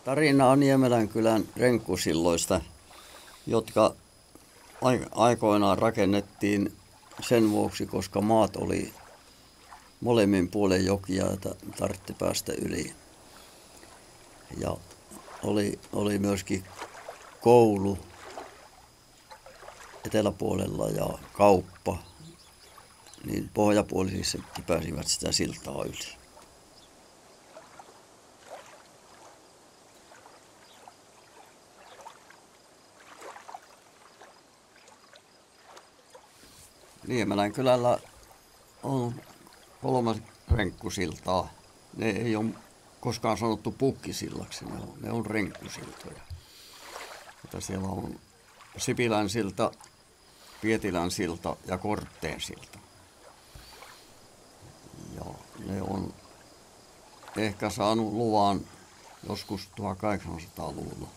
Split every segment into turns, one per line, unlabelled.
Tarina on Niemelän kylän renkkusilloista, jotka aikoinaan rakennettiin sen vuoksi, koska maat oli molemmin puolen jokia, että tarvitsi päästä yli. Ja oli myöskin koulu eteläpuolella ja kauppa, niin pohjapuolisissakin pääsivät sitä siltaa yli. Niemelän kylällä on 3 renkkusiltaa. Ne ei ole koskaan sanottu pukkisillaksi, ne on renkkusiltoja. Että siellä on Sipilän silta, Pietilän silta ja Kortteen silta. Ja ne on ehkä saanut luvan joskus 1800-luvulla.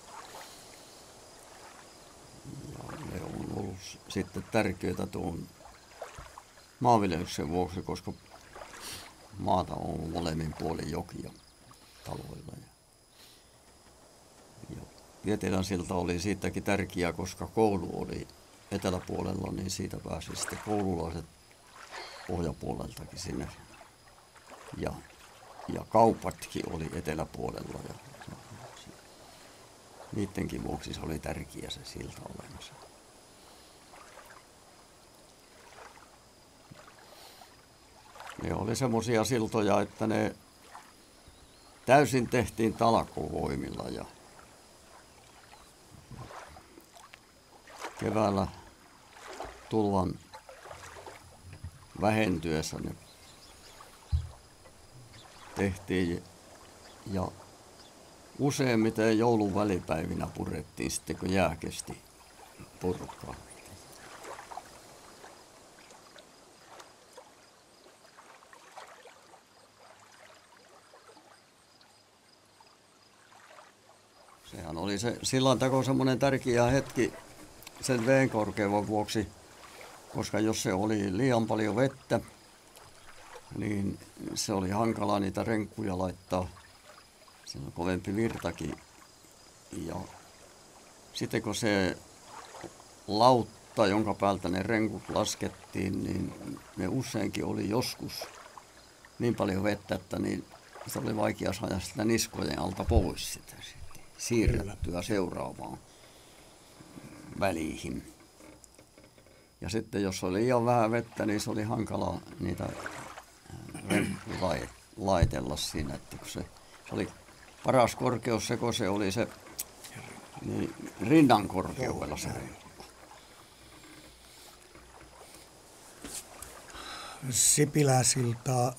Ja ne on ollut sitten tärkeitä tuon maanviljelyksen vuoksi, koska maata on molemmin puolin jokia taloilla. Ja Pietilän silta oli siitäkin tärkeä, koska koulu oli eteläpuolella, niin siitä pääsi sitten koululaiset pohjapuoleltakin sinne. Ja kaupatkin oli eteläpuolella. Ja niidenkin vuoksi se oli tärkeä se silta olemassa. Ne oli semmoisia siltoja, että ne täysin tehtiin talkoovoimilla ja keväällä tulvan vähentyessä ne tehtiin ja useimmiten joulun välipäivinä purettiin sitten, kun jää kesti purkaa. Sehän oli se sillanteko semmoinen tärkeä hetki sen veen korkeuman vuoksi, koska jos se oli liian paljon vettä, niin se oli hankala niitä renkkuja laittaa. Siinä on kovempi virtakin. Ja sitten kun se lautta, jonka päältä ne renkut laskettiin, niin ne useinkin oli joskus niin paljon vettä, että niin se oli vaikea saada sitä niskojen alta pois sitä siirrettyä seuraavaan väliin. Ja sitten jos oli liian vähän vettä, niin se oli hankala niitä laitella siinä, että kun se oli paras korkeus se, kun se oli se niin, rinnan korkeudella se renkku.
Sipilän siltaa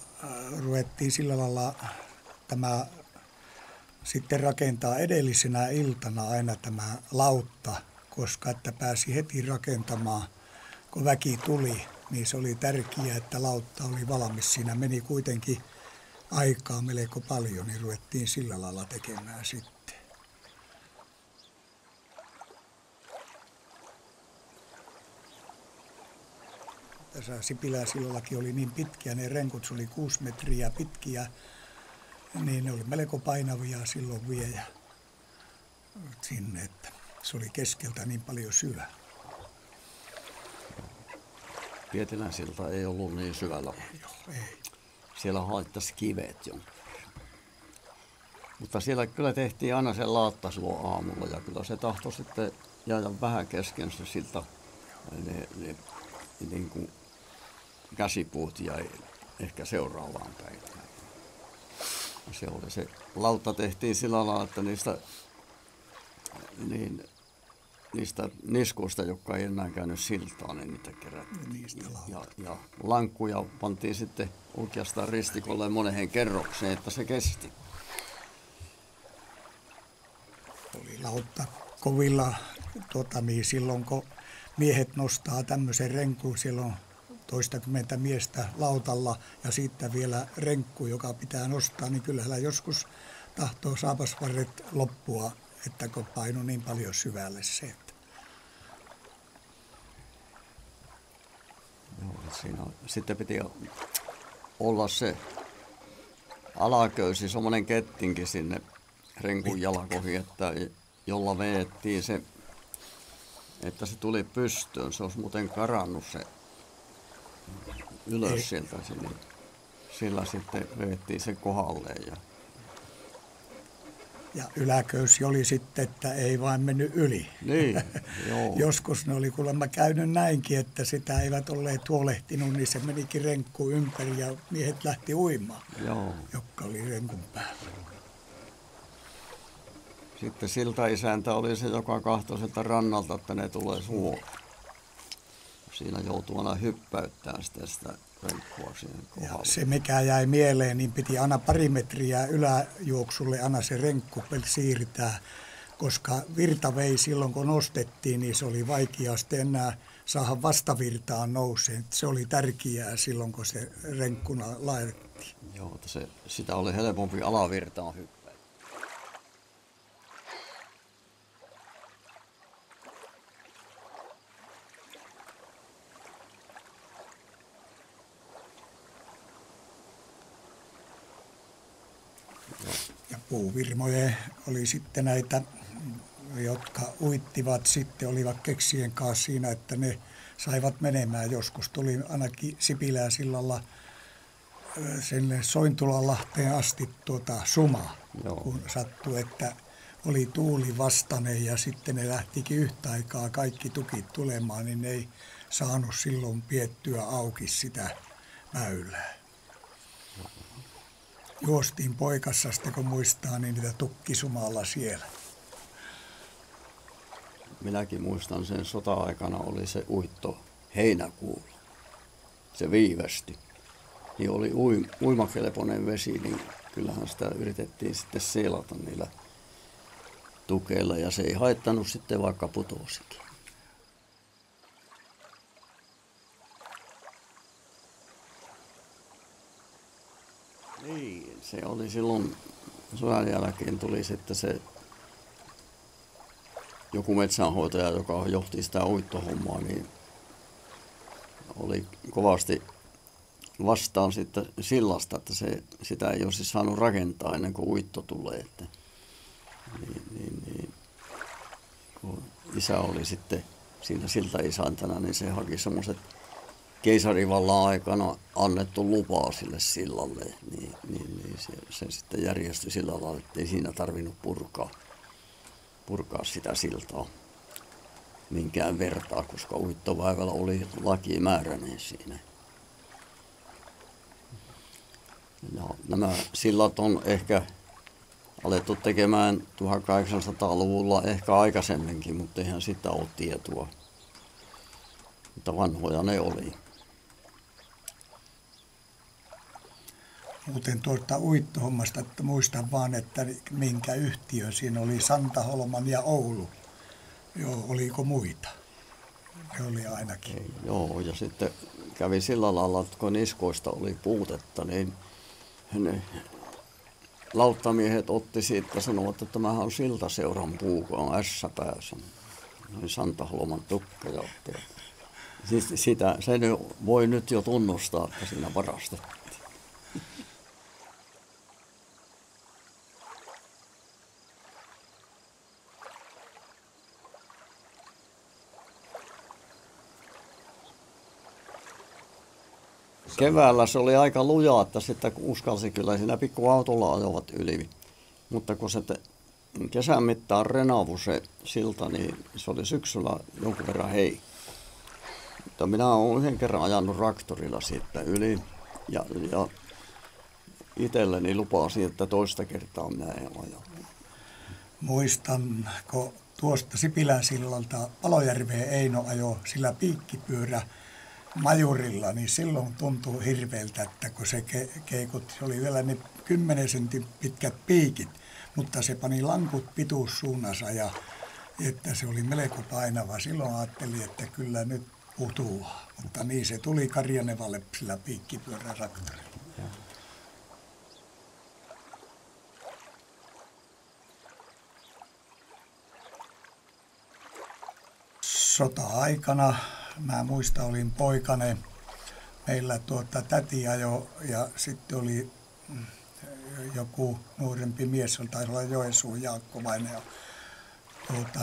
ruvettiin sillä lailla tämä sitten rakentaa edellisenä iltana aina tämä lautta, koska että pääsi heti rakentamaan, kun väki tuli, niin se oli tärkeää, että lautta oli valmis. Siinä meni kuitenkin aikaa melko paljon, niin ruvettiin sillä lailla tekemään sitten. Tässä Sipilän sillallakin oli niin pitkiä, ne renkut se oli 6 metriä pitkiä, niin ne oli melko painavia silloin vielä sinne, että se oli keskeltä niin paljon syvä.
Pietilän silta ei ollut niin syvällä.
Ei.
Siellä haittasi kivet jo. Mutta siellä kyllä tehtiin aina se laatta silloin aamulla ja kyllä se tahtoi sitten jäädä vähän kesken se silta. Ne niin kuin käsipuut jäi ehkä seuraavaan päivään. Se lautta tehtiin sillä lailla, että niistä niskoista, jotka ei enää käynyt siltaan, niin niitä kerättiin. Ja lankkuja pantiin sitten oikeastaan ristikolle moneen kerrokseen, että se kesti.
Oli lautta kovilla, niin silloin kun miehet nostaa tämmöisen renkkuun, siellä on 20 miestä lautalla ja sitten vielä renkku, joka pitää nostaa, niin kyllähän joskus tahtoo saapasvarret loppua, että kun painu niin paljon syvälle se. Että.
Joo, siinä sitten piti olla se alaköysi, semmoinen kettinki sinne renkun jalkoihin, että jolla veettiin se, että se tuli pystyyn. Se olisi muuten karannut se ylös sieltä sinne. Sillä sitten veettiin se kohdalleen.
Ja yläköysi oli sitten, että ei vain mennyt yli.
Niin, joo.
Joskus ne oli kuulemma käynyt näinkin, että sitä eivät olleet huolehtinut, niin se menikin renkku ympäri ja miehet lähti uimaan,
Joo.
jotka oli renkun päällä.
Sitten siltaisäntä oli se, joka kahtoi sieltä rannalta, että ne tulee suohon. Siinä joutuu aina hyppäyttämään sitä renkkua siihen kohdalle.
Ja se mikä jäi mieleen, niin piti aina pari metriä yläjuoksulle aina se renkku siirtää, koska virta vei silloin kun nostettiin, niin se oli vaikea sitten enää saada vastavirtaan nouseen. Se oli tärkeää silloin kun se renkkuna laitettiin.
Joo, että sitä oli helpompi alavirtaan hyppää.
Ja puuvirmoja oli sitten näitä, jotka uittivat sitten, olivat keksien kanssa siinä, että ne saivat menemään. Joskus tuli ainakin Sipilän sillalla sinne Sointulanlahteen asti suma,
Joo.
kun sattui, että oli tuuli vastainen ja sitten ne lähtikin yhtä aikaa kaikki tukit tulemaan, niin ne ei saanut silloin piettyä auki sitä väylää. Juostiin poikassa sitten, kun muistaa, niin niitä tukkisumalla siellä.
Minäkin muistan sen sota-aikana oli se uitto heinäkuulla. Se viivästi. Niin oli uimakelpoinen vesi, niin kyllähän sitä yritettiin sitten seilata niillä tukeilla ja se ei haittanut sitten vaikka putosikin. Niin, se oli silloin sodan jälkeen tuli sitten se joku metsänhoitaja, joka johti sitä uittohommaa, niin oli kovasti vastaan sitten sillasta, että sitä ei olisi saanut rakentaa ennen kuin uitto tulee. Että, niin, kun isä oli sitten siinä siltaisäntänä, niin se haki semmoiset keisarivallan aikana annettu lupaa sille sillalle, niin se sitten järjestyi sillä lailla, että ei siinä tarvinnut purkaa sitä siltaa minkään vertaa, koska uittovaivalla oli lakimääräinen siinä. Ja nämä sillat on ehkä alettu tekemään 1800-luvulla ehkä aikaisemminkin, mutta eihän sitä ole tietoa. Mutta vanhoja ne oli.
Muuten tuolta uittohommasta, että muistan vaan, että minkä yhtiö siinä oli, Santaholman ja Oulu. Joo, oliko muita? Ne oli ainakin.
Ei, joo, ja sitten kävi sillä lailla, että kun niskoista oli puutetta, niin ne lauttamiehet otti siitä ja sanoivat, että tämähän on siltaseuran puu, kun on ässäpäässä. Noin Santaholman tukkeja otti. Siis se voi nyt jo tunnustaa, että siinä varastettiin. Keväällä se oli aika lujaa, että sitten uskalsi kyllä siinä pikkuautolla ajoivat yli. Mutta kun se kesän mittaan renavui se silta, niin se oli syksyllä jonkun verran heikko. Mutta minä olen yhden kerran ajanut traktorilla siitä yli ja itselleni lupasin, että toista kertaa minä en aja.
Muistan, kun tuosta Sipilän sillalta Palojärveen Eino ajoi sillä piikkipyörä majurilla, niin silloin tuntui hirveältä, että kun se keikutti, se oli vielä ne 10 sentin pitkät piikit, mutta se pani lankut pituussuunnassa ja että se oli melko painava. Silloin ajattelin, että kyllä nyt putoaa, mutta niin se tuli Karjanevalle sillä piikkipyörätraktorilla. Sota-aikana, mä muistan, olin poikanen, meillä täti ajoi ja sitten oli joku nuorempi mies, taisi olla Joensuun Jaakkovainen,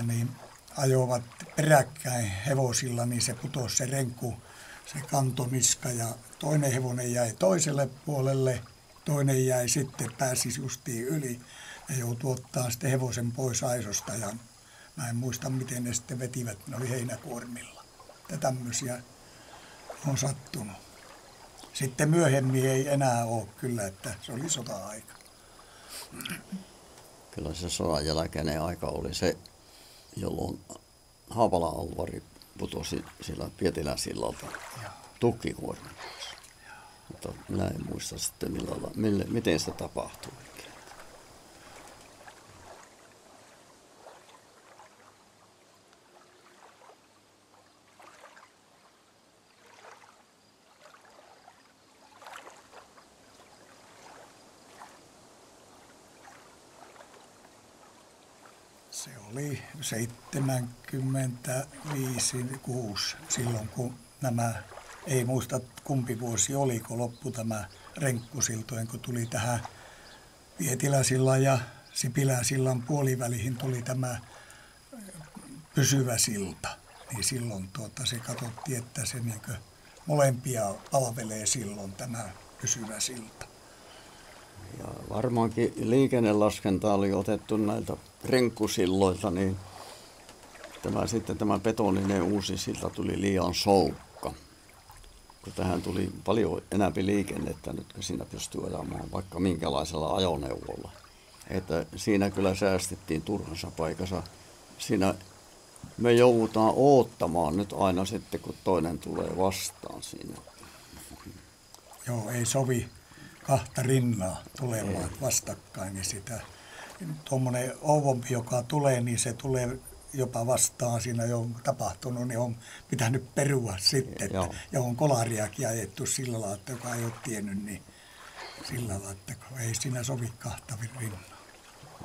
niin ajoivat peräkkäin hevosilla, niin se putosi se renku, se kantoniska ja toinen hevonen jäi toiselle puolelle, toinen jäi sitten, pääsi justiin yli ja joutui ottaa sitten hevosen pois aisosta ja mä en muista miten ne sitten vetivät, ne oli heinäkuormilla. Ja tämmöisiä on sattunut. Sitten myöhemmin ei enää ole kyllä, että se oli sota-aika.
Kyllä se sodan jälkeinen aika oli se, jolloin Haapalan Alvari putosi sillä Pietilän sillalta tukkikuorman. Mutta minä en muista sitten miten se tapahtui.
Se oli 75-6 silloin, kun nämä, ei muista kumpi vuosi oli, kun loppui tämä Renkkusiltojen, kun tuli tähän Pietiläsillan ja Sipiläsillan puoliväliin tuli tämä pysyvä silta. Niin silloin se katsottiin, että se molempia palvelee silloin tämä pysyvä silta.
Ja varmaankin liikennelaskenta oli otettu näiltä renkkusilloilta, niin tämä betoninen uusi silta tuli liian soukka. Kun tähän tuli paljon enemmän liikennettä nyt, kun siinä pystyy ajamaan vaikka minkälaisella ajoneuvolla. Että siinä kyllä säästettiin turhansa paikassa. Siinä me joudutaan odottamaan nyt aina sitten, kun toinen tulee vastaan siinä.
Joo, ei sovi kahta rinnaa tulemaan vastakkain, niin sitä tuommoinen ouvompi, joka tulee, niin se tulee jopa vastaan, siinä jo on tapahtunut, niin on pitänyt perua sitten, että, ja on kolariakin ajettu sillä lailla, että joka ei ole tiennyt, niin sillä lailla, että ei siinä sovi kahta rinnaa.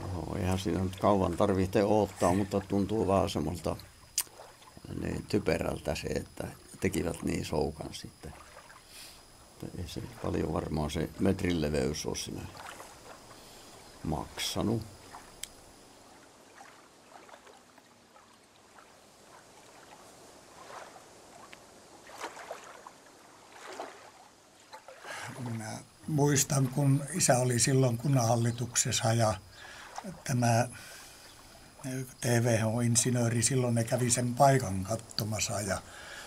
No, eihän siinä nyt kauan tarvitse odottaa, mutta tuntuu vähän semmoista niin typerältä se, että tekivät niin soukan sitten. Ei se paljon varmaan se metrin leveys ole siinä maksanut.
Minä muistan, kun isä oli silloin kunnanhallituksessa ja tämä TVH-insinööri, silloin ne kävi sen paikan katsomassa ja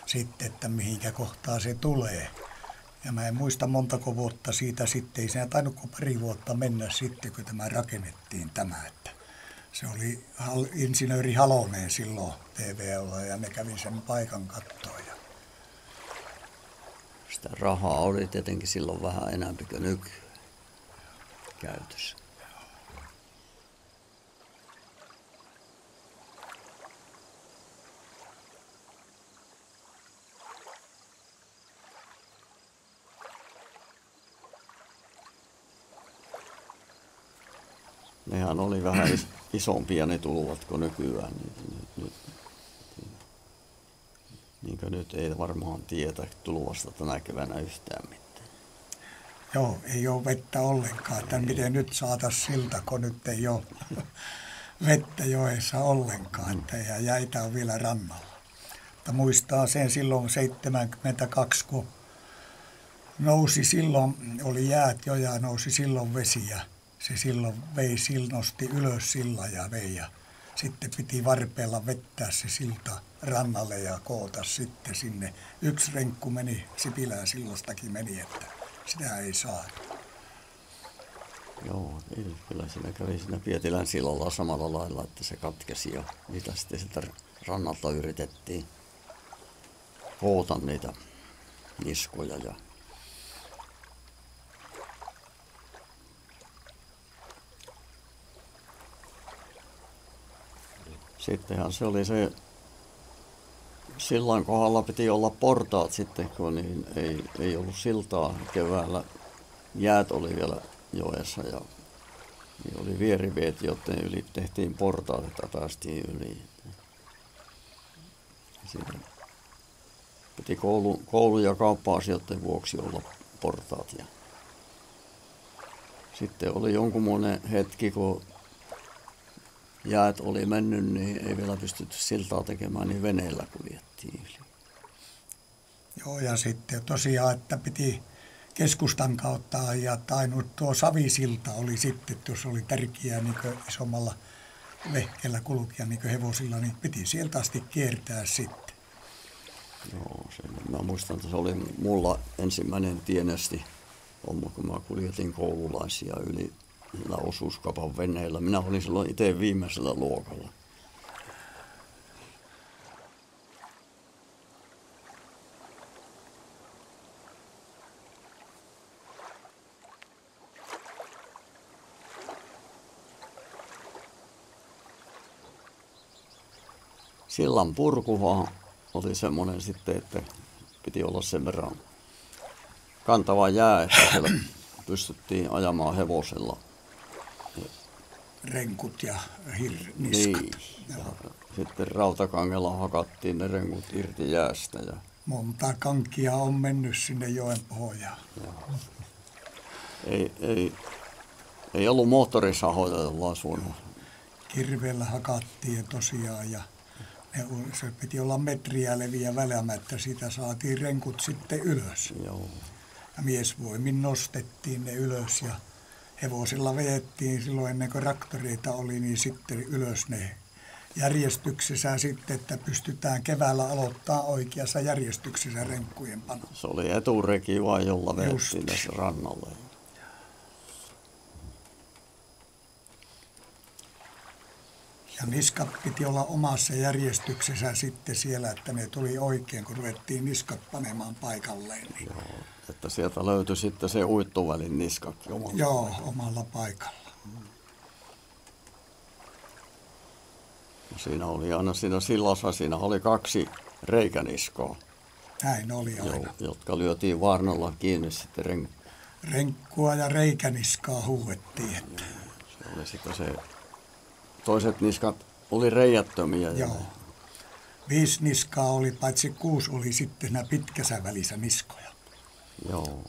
sitten, että mihinkä kohtaa se tulee. Ja mä en muista montako vuotta siitä sitten, ei siinä tainnut kuin pari vuotta mennä sitten, kun tämä rakennettiin tämä. Että se oli insinööri Halonen silloin TVOlla ja ne kävi sen paikan kattoon.
Sitä rahaa oli tietenkin silloin vähän enemmän kuin nykyään käytössä. Nehän oli vähän isompia ne tuluvat kuin nykyään. Niin kuin nyt ei varmaan tiedä tuluvasta tänä keväänä yhtään mitään.
Joo, ei ole vettä ollenkaan. Että miten nyt saataisiin silta, kun nyt ei ole vettä joessa ollenkaan. Että ja jäitä on vielä rannalla. Mutta muistaa sen silloin 72, kun nousi silloin, oli jäät jo ja nousi silloin vesi ja se silloin nosti ylös sillan ja vei ja sitten piti varpeella vettää se silta rannalle ja koota sitten sinne. Yksi renkku meni, Sipilän sillastakin meni, että sitä ei saatu.
Joo, kyllä siinä kävi siinä Pietilän sillalla samalla lailla, että se katkesi ja niitä sitten sieltä rannalta yritettiin koota niitä niskoja ja sittenhän se oli se, sillan kohdalla piti olla portaat sitten, kun niin ei ollut siltaa keväällä. Jäät oli vielä joessa ja niin oli vieriveet, joten yli tehtiin portaat, että päästiin yli. Siinä piti koulu- ja kauppa-asioiden vuoksi olla portaat. Ja sitten oli jonkunmoinen hetki, kun jäät oli mennyt, niin ei vielä pystytty siltaa tekemään, niin veneellä kuljettiin yli.
Joo, ja sitten tosiaan, että piti keskustan kautta ajaa, ainut tuo Savisilta oli sitten, jos oli tärkeää niin isommalla vehkeellä kulkia niin hevosilla, niin piti sieltä asti kiertää sitten.
Joo, mä muistan, että se oli mulla ensimmäinen tienesti homma, kun mä kuljetin koululaisia yli osuuskaupan veneellä. Minä olin silloin itse viimeisellä luokalla. Sillan purkuhan oli semmoinen sitten, että piti olla sen verran kantava jää, että siellä pystyttiin ajamaan hevosella.
Renkut ja niskat.
Niin. Ja sitten rautakangella hakattiin ne renkut irti jäästä. Ja
monta kankia on mennyt sinne joen pohjaan.
Ei ollut moottorisahoja, jolla olisi voinut.
Kirveellä hakattiin tosiaan ja se piti olla metriä leviä välämättä, siitä saatiin renkut sitten ylös.
Joo.
Ja miesvoimin nostettiin ne ylös ja hevosilla vedettiin silloin ennen kuin traktoreita oli, niin sitten ylös ne järjestyksessä sitten, että pystytään keväällä aloittaa oikeassa järjestyksessä renkkujen pano.
Se oli etureki vai jolla vedettiin tässä rannalle.
Ja niskat piti olla omassa järjestyksessä sitten siellä, että ne tuli oikein, kun ruvettiin niskat panemaan paikalleen. Niin.
Joo, että sieltä löytyi sitten se uittuvälin niskakki omalla
paikalla. Omalla paikalla.
Siinä oli aina siinä sillassa, siinä oli 2 reikäniskoa.
Näin oli aina.
Jotka lyötiin varnalla kiinni sitten
renkkua ja reikäniskaa huuettiin. Että.
Se oli sitten se. Toiset niskat oli reiättömiä.
Joo. 5 niskaa oli, paitsi 6 oli sitten nämä pitkässä välissä niskoja.
Joo.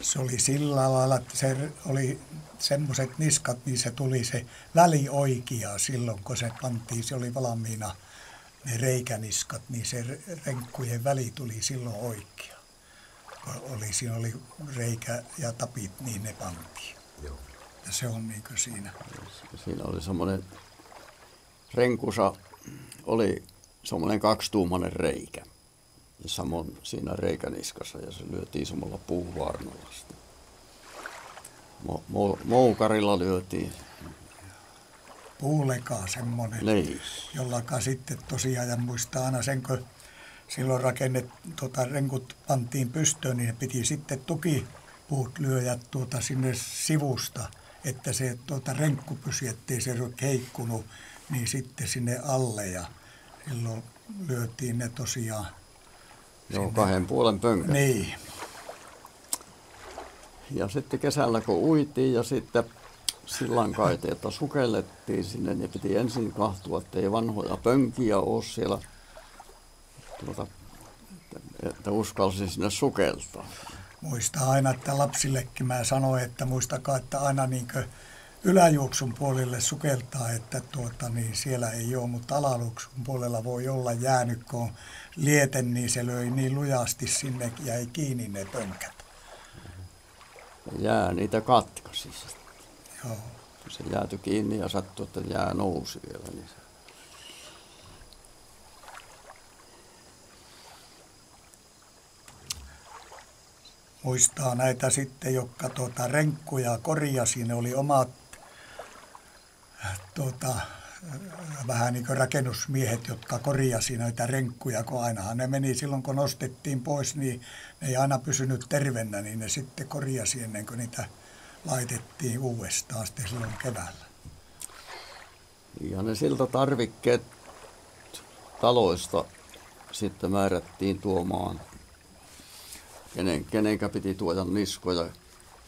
Se oli sillä lailla, että se oli semmoiset niskat, niin se tuli se väli oikea silloin, kun se pantiin, se oli valmiina ne reikäniskat, niin se renkkujen väli tuli silloin oikea. Siinä oli reikä ja tapit, niin ne pantiin. Joo. Ja se on niin kuin siinä.
Siinä oli semmoinen renkussa, oli semmoinen 2-tuumainen reikä. Ja samoin siinä reikäniskassa ja se lyötiin samalla puuvarnalla. Moukarilla lyötiin.
Puulekaa semmoinen,
niin.
Jollaka sitten tosiaan, ja muistaa aina sen, kun silloin renkut pantiin pystöön, niin piti sitten tukipuut lyödä sinne sivusta, että se renkku pysyi, ettei se heikkunut, niin sitten sinne alle ja silloin lyötiin ne tosiaan.
Joo, 2 puolen pönkät.
Niin.
Ja sitten kesällä kun uitiin ja sitten sillan kaiteelta sukellettiin sinne, niin piti ensin kahtua, ettei vanhoja pönkiä ole siellä, että uskalsi sinne sukeltaa.
Muistaa aina, että lapsillekin mä sanoin, että muistakaa, että aina yläjuoksun puolelle sukeltaa, että niin siellä ei ole, mutta alajuoksun puolella voi olla jäänyt, kun on liete, niin se löi niin lujasti sinne ja jäi kiinni ne pönkät.
Jää niitä katkasi.
Joo.
Se jäätyi kiinni ja sattui, että jää nousi vielä. Niin se.
Muistaa näitä sitten, jotka renkkuja korjasi, ne oli omat vähän niin kuin rakennusmiehet, jotka korjasi näitä renkkuja, kun ainahan ne meni silloin, kun nostettiin pois, niin ne ei aina pysynyt tervennä, niin ne sitten korjasi ennen kuin niitä laitettiin uudestaan sitten silloin keväällä.
Ja ne siltatarvikkeet taloista sitten määrättiin tuomaan, kenenkä piti tuoda niskoja,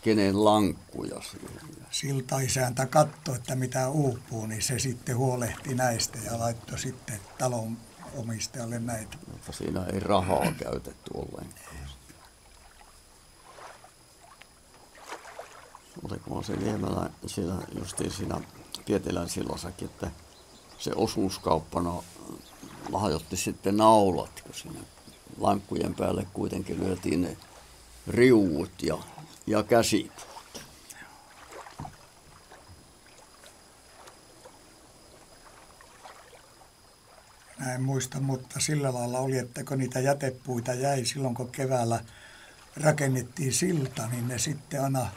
kenen lankkuja siihen.
Siltaisäntä katsoi, että mitä uupuu, niin se sitten huolehti näistä ja laittoi sitten talon omistajalle näitä.
Mutta siinä ei rahaa käytetty ollenkaan. Olikohan se Niemelä siellä justiin siinä Pietilän sillassakin, että se osuuskauppana lahjoitti sitten naulat, kun siinä lankkujen päälle kuitenkin lyötiin ne riuut ja käsipuut.
Mä en muista, mutta sillä lailla oli, että kun niitä jätepuita jäi silloin, kun keväällä rakennettiin silta, niin ne sitten aina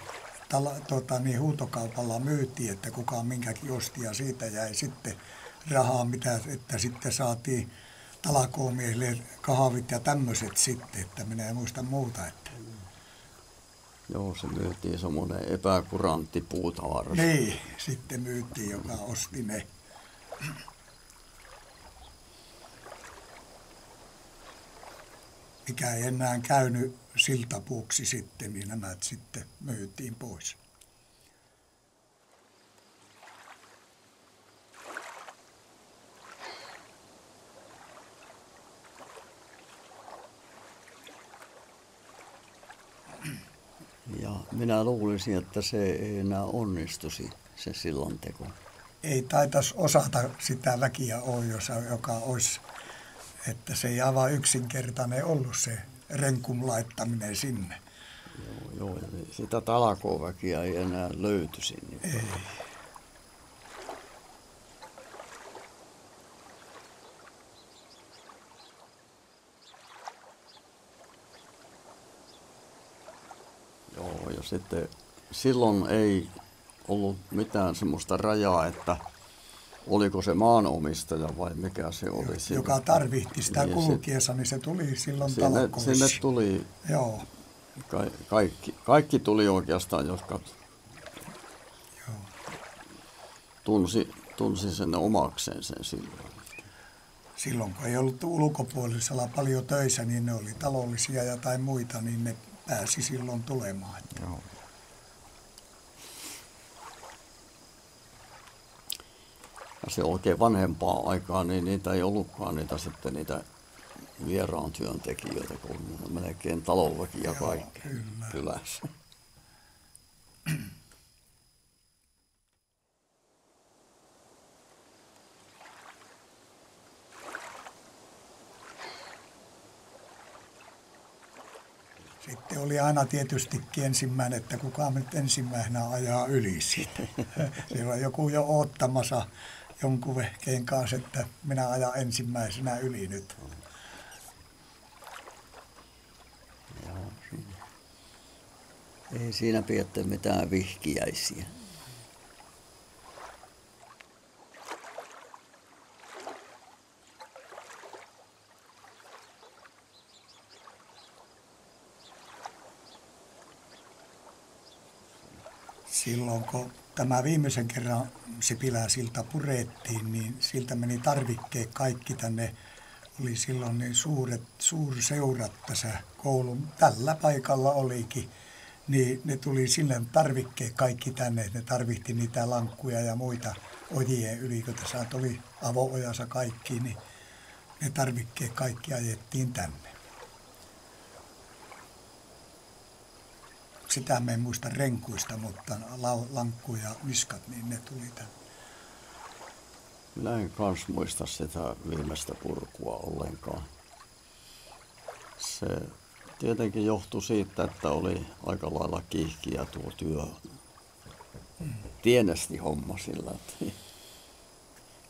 huutokaupalla myytiin, että kuka minkäkin osti, ja siitä jäi sitten rahaa, että sitten saatiin talakoomiehille kahvit ja tämmöiset sitten, että minä en muista muuta. Että.
Joo, se myytiin semmoinen epäkurantti puutavara.
Niin, sitten myytiin, joka osti ne. Mikä ei enää käynyt siltapuuksi sitten, niin nämä sitten myytiin pois.
Ja minä luulisin, että se ei enää onnistuisi, se sillanteko.
Ei taitaisi osata sitä väkiä ole, joka olisi, että se ei aivan yksinkertainen ollut se renkun laittaminen sinne.
Joo, ja sitä talkooväkiä ei enää löytyisi. Niin
ei.
Joo, ja sitten silloin ei ollut mitään semmoista rajaa, että oliko se maanomistaja vai mikä se oli.
Joka tarvitsi sitä niin kulkiessa, niin se tuli silloin talkoissa.
Sinne tuli,
joo.
Kaikki tuli oikeastaan, jotka tunsi sen omakseen sen silloin.
Silloin kun ei ollut ulkopuolisella paljon töissä, niin ne oli talollisia ja tai muita, niin ne pääsi silloin tulemaan.
Joo. Ja se oikein vanhempaa aikaa, niin niitä ei ollutkaan niitä vieraan työntekijöitä, kun melkein talonväkiä kaikki kylässä.
Sitten oli aina tietystikin ensimmäinen, että kuka nyt ensimmäisenä ajaa yli siitä. Siellä on joku jo odottamassa jonkun vehkeen kanssa, että minä ajan ensimmäisenä yli nyt.
Joo, ei siinä pidetty mitään vihkiäisiä.
Silloin kun tämä viimeisen kerran Sipilän silta purettiin, niin siltä meni tarvikkeet kaikki tänne. Oli silloin niin suurseurat tässä koulun tällä paikalla olikin. Niin ne tuli sinne tarvikkeet kaikki tänne. Ne tarvitti niitä lankkuja ja muita ojien yli, kun tässä oli avo-ojassa kaikki, niin ne tarvikkeet kaikki ajettiin tänne. Sitä me en muista renkuista, mutta lankku ja niskat, niin ne tuli tänne.
Minä en kans muista sitä viimeistä purkua ollenkaan. Se tietenkin johtui siitä, että oli aika lailla kiihkiä tuo työ. Tienesti homma sillä.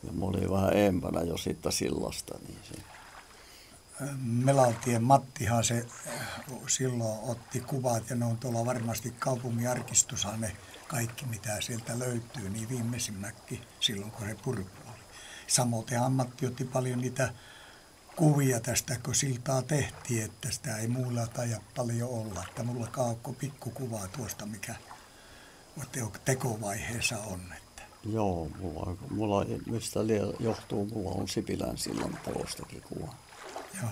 Ja mä olin vähän eempänä jo siitä sillasta. Niin se.
Melaltien Mattihan se silloin otti kuvat, ja ne on tuolla varmasti kaupungin arkistossa ne kaikki, mitä sieltä löytyy, niin viimeisimmäkin silloin, kun se purku oli. Samoin Matti otti paljon niitä kuvia tästä, kun siltaa tehtiin, että sitä ei muulla taida paljon olla. Että mulla kaukko pikkukuvaa tuosta, mikä tekovaiheessa on. Että.
Joo, mulla mistä johtuu, mulla on Sipilän sillan talostakin kuva.
Joo.